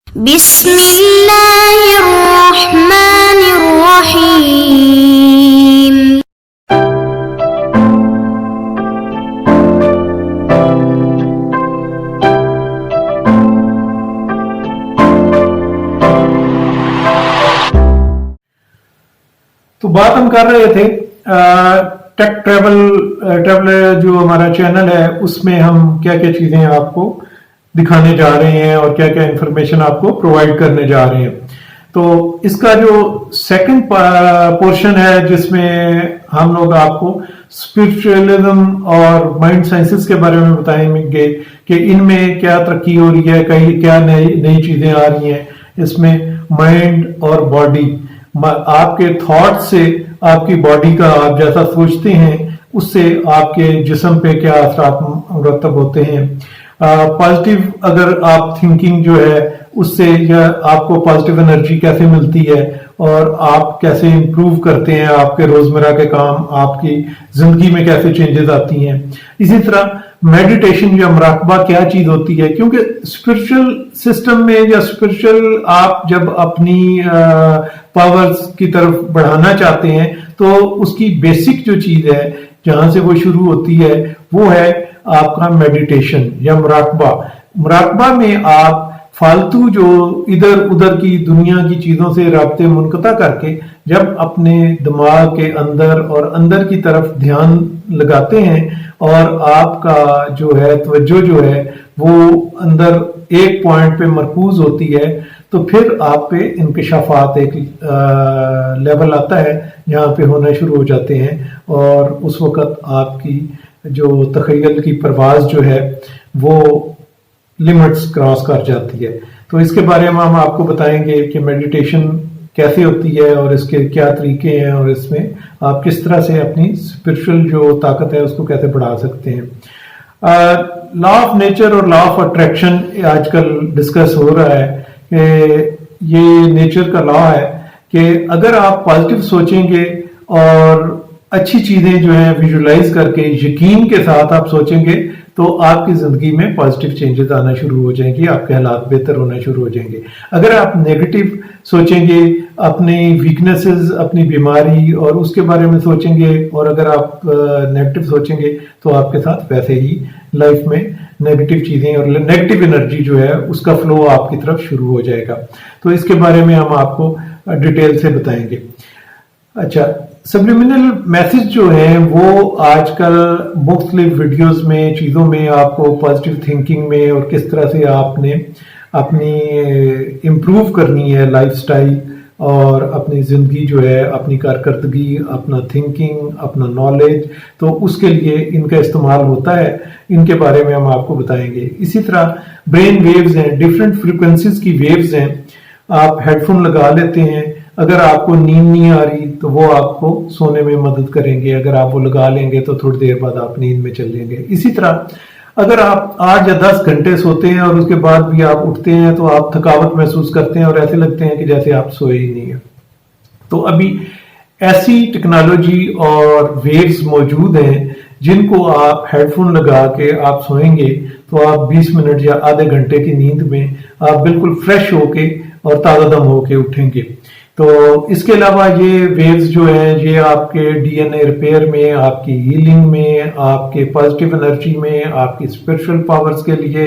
بسم اللہ الرحمن الرحیم. تو بات ہم کر رہے تھے ٹیک ٹریول جو ہمارا چینل ہے اس میں ہم کیا کیا چیزیں آپ کو دکھانے جا رہے ہیں اور کیا کیا انفارمیشن آپ کو پرووائڈ کرنے جا رہے ہیں. تو اس کا جو سیکنڈ پورشن ہے جس میں ہم لوگ آپ کو اسپرچولیزم اور مائنڈ سائنسز کے بارے میں بتائیں گے کہ ان میں کیا ترقی ہو رہی ہے, کیا نئی چیزیں آ رہی ہیں. اس میں مائنڈ اور باڈی, آپ کے تھاٹ سے آپ کی باڈی کا آپ جیسا سوچتے ہیں اس سے آپ کے جسم پہ کیا اثرات مرتب ہوتے ہیں. پازیٹیو اگر آپ تھنکنگ جو ہے اس سے آپ کو پازیٹیو انرجی کیسے ملتی ہے اور آپ کیسے امپروو کرتے ہیں, آپ کے روزمرہ کے کام, آپ کی زندگی میں کیسے چینجز آتی ہیں. اسی طرح میڈیٹیشن یا مراقبہ کیا چیز ہوتی ہے, کیونکہ اسپرچل سسٹم میں یا اسپرچل آپ جب اپنی پاورز کی طرف بڑھانا چاہتے ہیں تو اس کی بیسک جو چیز ہے جہاں سے وہ شروع ہوتی ہے وہ ہے آپ کا میڈیٹیشن یا مراقبہ. مراقبہ میں آپ فالتو جو ادھر ادھر کی دنیا کی چیزوں سے رابطے منقطع کر کے جب اپنے دماغ کے اندر اور اندر کی طرف دھیان لگاتے ہیں اور آپ کا جو ہے توجہ جو ہے وہ اندر ایک پوائنٹ پہ مرکوز ہوتی ہے تو پھر آپ پہ انکشافات ایک لیول آتا ہے جہاں پہ ہونا شروع ہو جاتے ہیں اور اس وقت آپ کی جو تخیل کی پرواز جو ہے وہ لمٹس کراس کر جاتی ہے. تو اس کے بارے میں ہم آپ کو بتائیں گے کہ میڈیٹیشن کیسے ہوتی ہے اور اس کے کیا طریقے ہیں اور اس میں آپ کس طرح سے اپنی اسپرچل جو طاقت ہے اس کو کیسے بڑھا سکتے ہیں. لا آف نیچر اور لا آف اٹریکشن آج کل ڈسکس ہو رہا ہے کہ یہ نیچر کا لا ہے کہ اگر آپ پازیٹیو سوچیں گے اور اچھی چیزیں جو ہیں ویژولائز کر کے یقین کے ساتھ آپ سوچیں گے تو آپ کی زندگی میں پازیٹیو چینجز آنا شروع ہو جائیں گے, آپ کے حالات بہتر ہونا شروع ہو جائیں گے. اگر آپ نیگیٹو سوچیں گے, اپنی ویکنیسز, اپنی بیماری اور اس کے بارے میں سوچیں گے اور اگر آپ نیگیٹو سوچیں گے تو آپ کے ساتھ ویسے ہی لائف میں نیگیٹو چیزیں اور نیگیٹو انرجی جو ہے اس کا فلو آپ کی طرف شروع ہو جائے گا. تو اس کے بارے میں ہم آپ کو ڈیٹیل سے بتائیں گے. اچھا, سبلیمنل میسج جو ہیں وہ آج کل مختلف ویڈیوز میں چیزوں میں آپ کو پازیٹیو تھنکنگ میں اور کس طرح سے آپ نے اپنی امپروو کرنی ہے لائف سٹائل اور اپنی زندگی جو ہے, اپنی کارکردگی, اپنا تھنکنگ, اپنا نالج, تو اس کے لیے ان کا استعمال ہوتا ہے. ان کے بارے میں ہم آپ کو بتائیں گے. اسی طرح برین ویوز ہیں, ڈفرینٹ فریکوینسیز کی ویوز ہیں. آپ ہیڈ فون لگا لیتے ہیں, اگر آپ کو نیند نہیں آ رہی تو وہ آپ کو سونے میں مدد کریں گے. اگر آپ وہ لگا لیں گے تو تھوڑی دیر بعد آپ نیند میں چل جائیں گے. اسی طرح اگر آپ 8 یا 10 گھنٹے سوتے ہیں اور اس کے بعد بھی آپ اٹھتے ہیں تو آپ تھکاوٹ محسوس کرتے ہیں اور ایسے لگتے ہیں کہ جیسے آپ سوئے ہی نہیں ہیں. تو ابھی ایسی ٹیکنالوجی اور ویوز موجود ہیں جن کو آپ ہیڈ فون لگا کے آپ سوئیں گے تو آپ 20 منٹ یا آدھے گھنٹے کی نیند میں آپ بالکل فریش ہو کے اور تازہ دم ہو کے اٹھیں گے. تو اس کے علاوہ یہ ویوز جو ہیں یہ آپ کے ڈی این اے ریپیئر میں, آپ کی ہیلنگ میں, آپ کے پازیٹیو انرجی میں, آپ کی اسپرچل پاورز کے لیے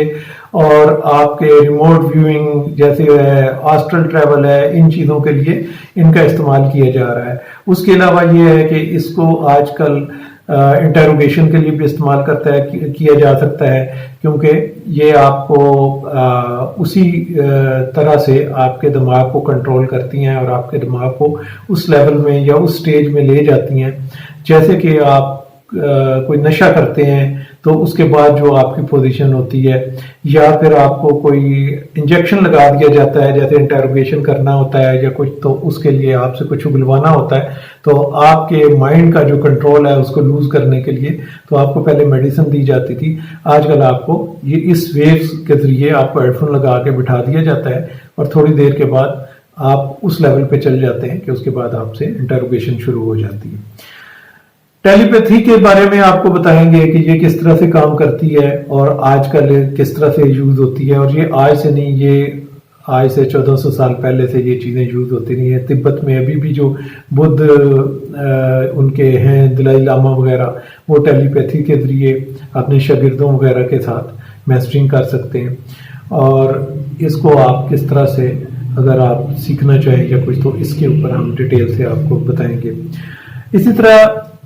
اور آپ کے ریموٹ ویونگ جیسے ہے, آسٹرل ٹریول ہے, ان چیزوں کے لیے ان کا استعمال کیا جا رہا ہے. اس کے علاوہ یہ ہے کہ اس کو آج کل انٹروگیشن کے لیے بھی استعمال کیا جا سکتا ہے کیونکہ یہ آپ کو اسی طرح سے آپ کے دماغ کو کنٹرول کرتی ہیں اور آپ کے دماغ کو اس لیول میں یا اس سٹیج میں لے جاتی ہیں جیسے کہ آپ کوئی نشہ کرتے ہیں تو اس کے بعد جو آپ کی پوزیشن ہوتی ہے, یا پھر آپ کو کوئی انجیکشن لگا دیا جاتا ہے جیسے انٹروگیشن کرنا ہوتا ہے یا کچھ, تو اس کے لیے آپ سے کچھ اگلوانا ہوتا ہے تو آپ کے مائنڈ کا جو کنٹرول ہے اس کو لوز کرنے کے لیے تو آپ کو پہلے میڈیسن دی جاتی تھی. آج کل آپ کو یہ اس ویوز کے ذریعے آپ کو ہیڈ فون لگا کے بٹھا دیا جاتا ہے اور تھوڑی دیر کے بعد آپ اس لیول پہ چل جاتے ہیں کہ اس کے بعد آپ سے انٹروگیشن شروع ہو جاتی ہے. ٹیلی پیتھی کے بارے میں آپ کو بتائیں گے کہ یہ کس طرح سے کام کرتی ہے اور آج کل کس طرح سے یوز ہوتی ہے, اور یہ آج سے نہیں, یہ آج سے 1400 سال پہلے سے یہ چیزیں یوز ہوتی رہی ہیں. تبت میں ابھی بھی جو بدھ ان کے ہیں دلائی لاما وغیرہ، وہ ٹیلی پیتھی کے ذریعے اپنے شاگردوں وغیرہ کے ساتھ میسٹرنگ کر سکتے ہیں. اور اس کو آپ کس طرح سے اگر آپ سیکھنا چاہیں یا کچھ، تو اس کے اوپر ہم ڈیٹیل سے آپ کو بتائیں گے. اسی طرح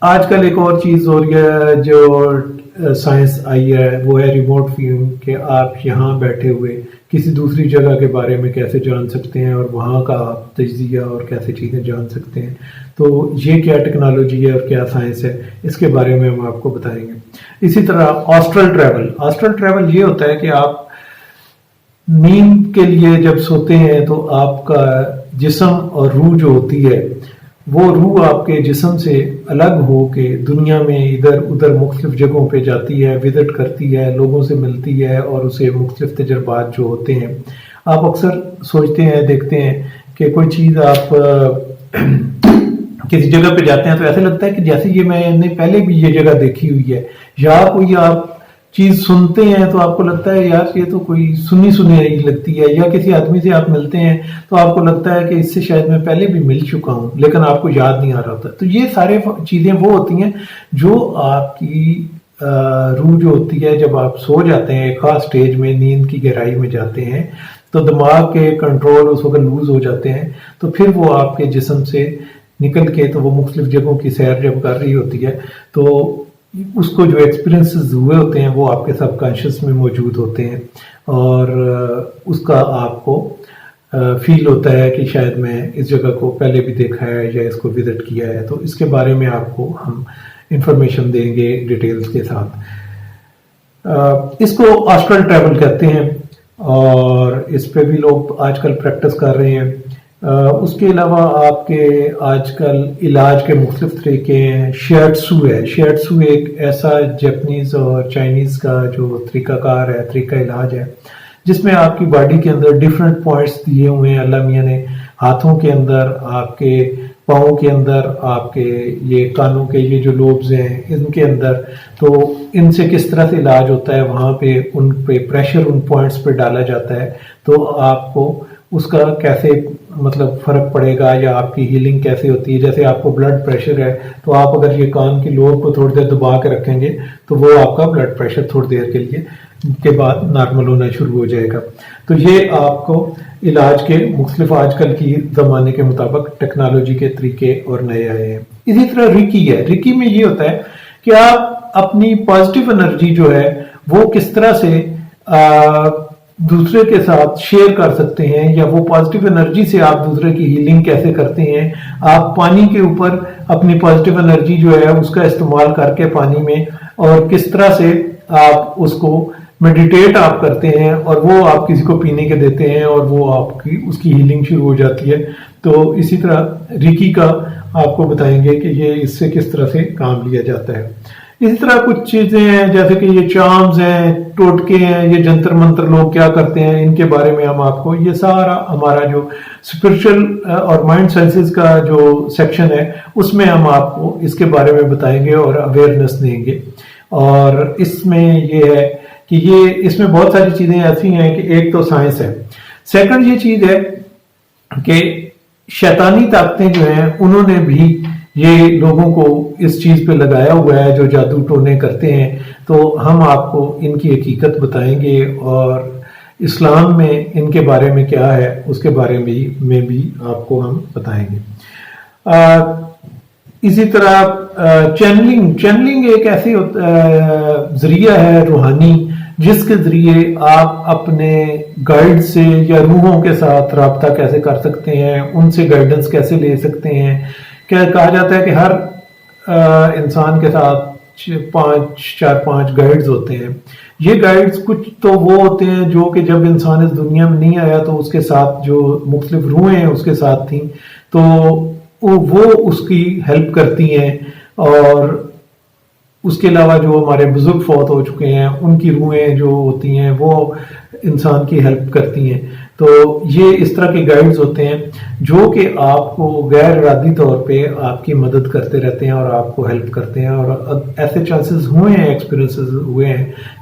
آج کل ایک اور چیز ہو رہی ہے جو سائنس آئی ہے، وہ ہے ریموٹ ویونگ، کہ آپ یہاں بیٹھے ہوئے کسی دوسری جگہ کے بارے میں کیسے جان سکتے ہیں اور وہاں کا آپ تجزیہ اور کیسے چیزیں جان سکتے ہیں. تو یہ کیا ٹیکنالوجی ہے اور کیا سائنس ہے، اس کے بارے میں ہم آپ کو بتائیں گے. اسی طرح آسٹرل ٹریول یہ ہوتا ہے کہ آپ نیند کے لیے جب سوتے ہیں تو آپ کا جسم اور روح جو ہوتی ہے، وہ روح آپ کے جسم سے الگ ہو کے دنیا میں ادھر ادھر مختلف جگہوں پہ جاتی ہے، وزٹ کرتی ہے، لوگوں سے ملتی ہے اور اسے مختلف تجربات جو ہوتے ہیں. آپ اکثر سوچتے ہیں، دیکھتے ہیں کہ کوئی چیز آپ کسی جگہ پہ جاتے ہیں تو ایسے لگتا ہے کہ جیسے یہ میں نے پہلے بھی یہ جگہ دیکھی ہوئی ہے، یا کوئی آپ چیز سنتے ہیں تو آپ کو لگتا ہے یار یہ تو کوئی سنی لگتی ہے، یا کسی آدمی سے آپ ملتے ہیں تو آپ کو لگتا ہے کہ اس سے شاید میں پہلے بھی مل چکا ہوں لیکن آپ کو یاد نہیں آ رہا ہوتا. تو یہ سارے چیزیں وہ ہوتی ہیں جو آپ کی روح جو ہوتی ہے جب آپ سو جاتے ہیں ایک خاص سٹیج میں، نیند کی گہرائی میں جاتے ہیں تو دماغ کے کنٹرول اس وقت لوز ہو جاتے ہیں، تو پھر وہ آپ کے جسم سے نکل کے تو وہ مختلف جگہوں کی سیر جب کر رہی ہوتی ہے تو اس کو جو ایکسپیرینسز ہوئے ہوتے ہیں وہ آپ کے سب کانشیس میں موجود ہوتے ہیں، اور اس کا آپ کو فیل ہوتا ہے کہ شاید میں اس جگہ کو پہلے بھی دیکھا ہے یا اس کو وزٹ کیا ہے. تو اس کے بارے میں آپ کو ہم انفارمیشن دیں گے ڈیٹیلز کے ساتھ. اس کو آسٹرل ٹریول کہتے ہیں اور اس پہ بھی لوگ آج کل پریکٹس کر رہے ہیں. اس کے علاوہ آپ کے آج کل علاج کے مختلف طریقے ہیں. شیئرٹسو ایک ایسا جیپنیز اور چائنیز کا جو طریقہ کار ہے، طریقہ علاج ہے، جس میں آپ کی باڈی کے اندر ڈیفرنٹ پوائنٹس دیے ہوئے ہیں اللہ میاں نے، ہاتھوں کے اندر، آپ کے پاؤں کے اندر، آپ کے یہ کانوں کے یہ جو لوبز ہیں ان کے اندر، تو ان سے کس طرح سے علاج ہوتا ہے، وہاں پہ ان پہ پریشر ان پوائنٹس پہ ڈالا جاتا ہے تو آپ کو اس کا کیسے مطلب فرق پڑے گا یا آپ کی ہیلنگ کیسے ہوتی ہے. جیسے آپ کو بلڈ پریشر ہے تو آپ اگر یہ کان کی لوب کو تھوڑی دیر دبا کے رکھیں گے تو وہ آپ کا بلڈ پریشر تھوڑی دیر کے لیے کے بعد نارمل ہونا شروع ہو جائے گا. تو یہ آپ کو علاج کے مختلف آج کل کی زمانے کے مطابق ٹیکنالوجی کے طریقے اور نئے آئے ہیں. اسی طرح ریکی میں یہ ہوتا ہے کہ آپ اپنی پازیٹیو انرجی جو ہے وہ کس طرح سے دوسرے کے ساتھ شیئر کر سکتے ہیں، یا وہ پازیٹیو انرجی سے آپ دوسرے کی ہیلنگ کیسے کرتے ہیں. آپ پانی کے اوپر اپنی پازیٹیو انرجی جو ہے اس کا استعمال کر کے پانی میں، اور کس طرح سے آپ اس کو میڈیٹیٹ آپ کرتے ہیں اور وہ آپ کسی کو پینے کے دیتے ہیں اور وہ آپ کی اس کی ہیلنگ شروع ہو جاتی ہے. تو اسی طرح ریکی کا آپ کو بتائیں گے کہ یہ اس سے کس طرح سے کام لیا جاتا ہے. اسی طرح کچھ چیزیں ہیں جیسے کہ یہ چارمز ہیں، ٹوٹکے ہیں، یہ جنتر منتر لوگ کیا کرتے ہیں، ان کے بارے میں ہم آپ کو، یہ سارا ہمارا جو اسپرچل اور مائنڈ سائنسز کا جو سیکشن ہے اس میں ہم آپ کو اس کے بارے میں بتائیں گے اور اویئرنیس دیں گے. اور اس میں یہ ہے کہ اس میں بہت ساری چیزیں ایسی ہیں کہ ایک تو سائنس ہے، سیکنڈ یہ چیز ہے کہ شیطانی طاقتیں جو ہیں انہوں نے بھی یہ لوگوں کو اس چیز پہ لگایا ہوا ہے جو جادو ٹونے کرتے ہیں. تو ہم آپ کو ان کی حقیقت بتائیں گے اور اسلام میں ان کے بارے میں کیا ہے اس کے بارے میں بھی آپ کو ہم بتائیں گے. اسی طرح چینلنگ ایک ایسی ذریعہ ہے روحانی جس کے ذریعے آپ اپنے گائیڈ سے یا روحوں کے ساتھ رابطہ کیسے کر سکتے ہیں، ان سے گائیڈنس کیسے لے سکتے ہیں. کیا کہا جاتا ہے کہ ہر انسان کے ساتھ 4-5 گائیڈز ہوتے ہیں. یہ گائیڈز کچھ تو وہ ہوتے ہیں جو کہ جب انسان اس دنیا میں نہیں آیا تو اس کے ساتھ جو مختلف روحیں ہیں اس کے ساتھ تھیں تو وہ اس کی ہیلپ کرتی ہیں، اور اس کے علاوہ جو ہمارے بزرگ فوت ہو چکے ہیں ان کی روحیں جو ہوتی ہیں وہ انسان کی ہیلپ کرتی ہیں. تو یہ اس طرح کے گائیڈز ہوتے ہیں جو کہ آپ کو غیر ارادی طور پہ آپ کی مدد کرتے رہتے ہیں اور آپ کو ہیلپ کرتے ہیں. اور ایسے چانسز ہوئے ہیں، ایکسپیرینسز ہوئے ہیں